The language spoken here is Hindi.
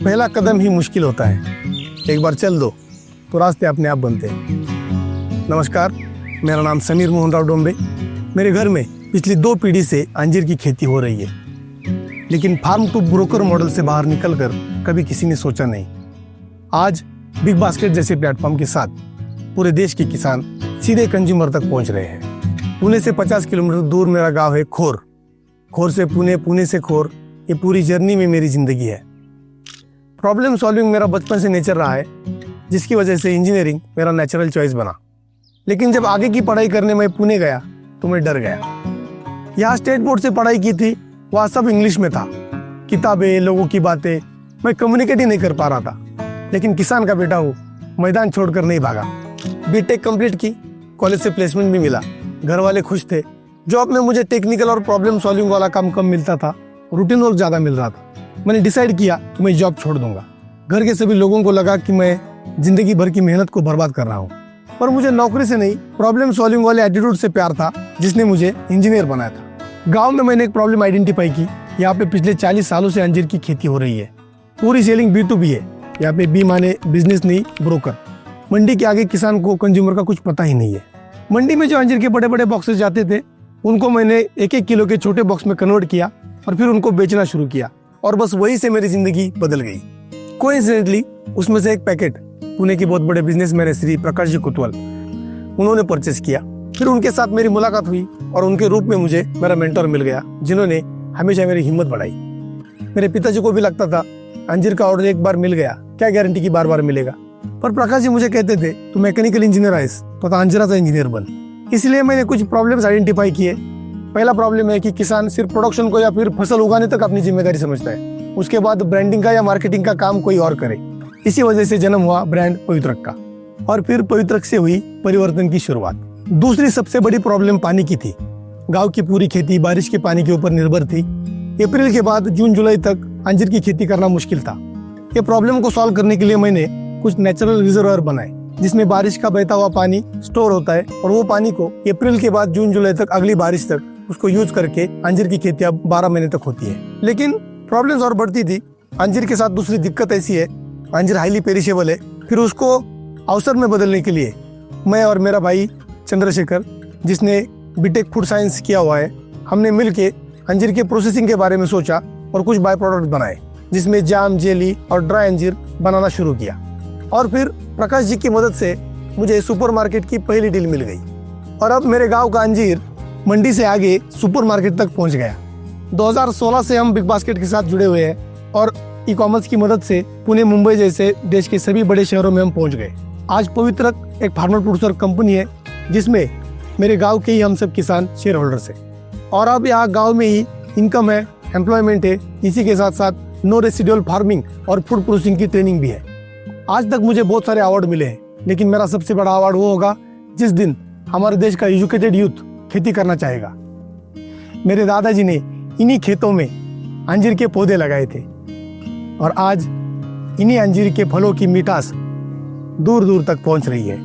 पहला कदम ही मुश्किल होता है। एक बार चल दो तो रास्ते अपने आप बनते हैं। नमस्कार, मेरा नाम समीर मोहन राव डोंबे। मेरे घर में पिछली 2 पीढ़ी से अंजीर की खेती हो रही है, लेकिन फार्म टू ब्रोकर मॉडल से बाहर निकलकर कभी किसी ने सोचा नहीं। आज बिग बास्केट जैसे प्लेटफॉर्म के साथ पूरे देश के किसान सीधे कंज्यूमर तक पहुंच रहे हैं। पुणे से 50 किलोमीटर दूर मेरा गांव है खोर। खोर से पुणे, पुणे से खोर, ये पूरी जर्नी में मेरी जिंदगी है। प्रॉब्लम सॉल्विंग मेरा बचपन से नेचर रहा है, जिसकी वजह से इंजीनियरिंग मेरा नेचुरल चॉइस बना। लेकिन जब आगे की पढ़ाई करने मैं पुणे गया तो मैं डर गया। यहाँ स्टेट बोर्ड से पढ़ाई की थी, वहाँ सब इंग्लिश में था। किताबें, लोगों की बातें, मैं कम्युनिकेट ही नहीं कर पा रहा था। लेकिन किसान का बेटा हूँ, मैदान छोड़कर नहीं भागा। बीटेक कंप्लीट की, कॉलेज से प्लेसमेंट भी मिला, घर वाले खुश थे। जॉब में मुझे टेक्निकल और प्रॉब्लम सॉल्विंग वाला काम कम मिलता था, रूटीन वर्क ज़्यादा मिल रहा था। मैंने डिसाइड किया कि मैं जॉब छोड़ दूंगा। घर के सभी लोगों को लगा कि मैं जिंदगी भर की मेहनत को बर्बाद कर रहा हूँ, पर मुझे नौकरी से नहीं, प्रॉब्लम सॉल्विंग वाले एटीट्यूड से प्यार था, जिसने मुझे इंजीनियर बनाया था। गाँव में मैंने एक प्रॉब्लम आइडेंटिफाई की। यहाँ पे पिछले 40 सालों से अंजीर की खेती हो रही है। पूरी सेलिंग B2B है। यहाँ पे बी माने बिजनेस नहीं, ब्रोकर। मंडी के आगे किसान को, कंज्यूमर का कुछ पता ही नहीं है। मंडी में जो अंजीर के बड़े बड़े बॉक्सेस जाते थे, उनको मैंने 1-1 किलो के छोटे बॉक्स में कन्वर्ट किया और फिर उनको बेचना शुरू किया, और बस वही से मेरी जिंदगी बदल गई। कोइंसिडेंटली उसमें से एक पैकेट पुणे के बहुत बड़े बिजनेसमैन है श्री प्रकाश जी कुतवाल, उन्होंने परचेस किया। फिर उनके साथ मेरी मुलाकात हुई और उनके रूप में मुझे मेरा मेंटर मिल गया, जिन्होंने हमेशा मेरी हिम्मत बढ़ाई। मेरे पिताजी को भी लगता था अंजीर का ऑर्डर एक बार मिल गया, क्या गारंटी की बार बार मिलेगा। पर प्रकाश जी मुझे कहते थे, तू मैकेनिकल इंजीनियर आइस तो अंजीराचा इंजीनियर बन। इसलिए मैंने कुछ प्रॉब्लम्स आइडेंटिफाई किए। पहला प्रॉब्लम है कि किसान सिर्फ प्रोडक्शन को या फिर फसल उगाने तक अपनी जिम्मेदारी समझता है, उसके बाद ब्रांडिंग का या मार्केटिंग का काम कोई और करे। इसी वजह से जन्म हुआ ब्रांड पवित्रक का, और फिर पवित्रक से हुई परिवर्तन की शुरुआत। दूसरी सबसे बड़ी प्रॉब्लम पानी की थी। गाँव की पूरी खेती बारिश के पानी के ऊपर निर्भर थी। अप्रैल के बाद जून जुलाई तक अंजीर की खेती करना मुश्किल था। ये प्रॉब्लम को सॉल्व करने के लिए मैंने कुछ नेचुरल रिजर्वायर बनाए, जिसमें बारिश का बहता हुआ पानी स्टोर होता है, और वो पानी को अप्रैल के बाद जून जुलाई तक, अगली बारिश तक उसको यूज करके अंजीर की खेती अब 12 महीने तक होती है। लेकिन प्रॉब्लम्स और बढ़ती थी। अंजीर के साथ दूसरी दिक्कत ऐसी है, अंजीर हाईली पेरिशेबल है। फिर उसको अवसर में बदलने के लिए मैं और मेरा भाई चंद्रशेखर, जिसने बीटेक फूड साइंस किया हुआ है, हमने मिलके अंजीर के प्रोसेसिंग के बारे में सोचा और कुछ बाय प्रोडक्ट बनाए, जिसमें जाम, जेली और ड्राई अंजीर बनाना शुरू किया। और फिर प्रकाश जी की मदद से मुझे सुपरमार्केट की पहली डील मिल गई, और अब मेरे गांव का अंजीर मंडी से आगे सुपरमार्केट तक पहुंच गया। 2016 से हम बिग बास्केट के साथ जुड़े हुए हैं, और ई कॉमर्स की मदद से पुणे, मुंबई जैसे देश के सभी बड़े शहरों में हम पहुंच गए। आज पवित्रक एक फार्मर प्रोड्यूसर कंपनी है, जिसमें मेरे गाँव के ही हम सब किसान शेयर होल्डर्स है, और अब यहाँ गाँव में ही इनकम है, एम्प्लॉयमेंट है। इसी के साथ साथ नो रेसिडुअल फार्मिंग और फूड प्रोसेसिंग की ट्रेनिंग भी है। आज तक मुझे बहुत सारे अवार्ड मिले हैं, लेकिन मेरा सबसे बड़ा अवार्ड वो होगा जिस दिन हमारे देश का एजुकेटेड यूथ खेती करना चाहेगा। मेरे दादाजी ने इन्हीं खेतों में अंजीर के पौधे लगाए थे, और आज इन्हीं अंजीर के फलों की मिठास दूर दूर तक पहुंच रही है।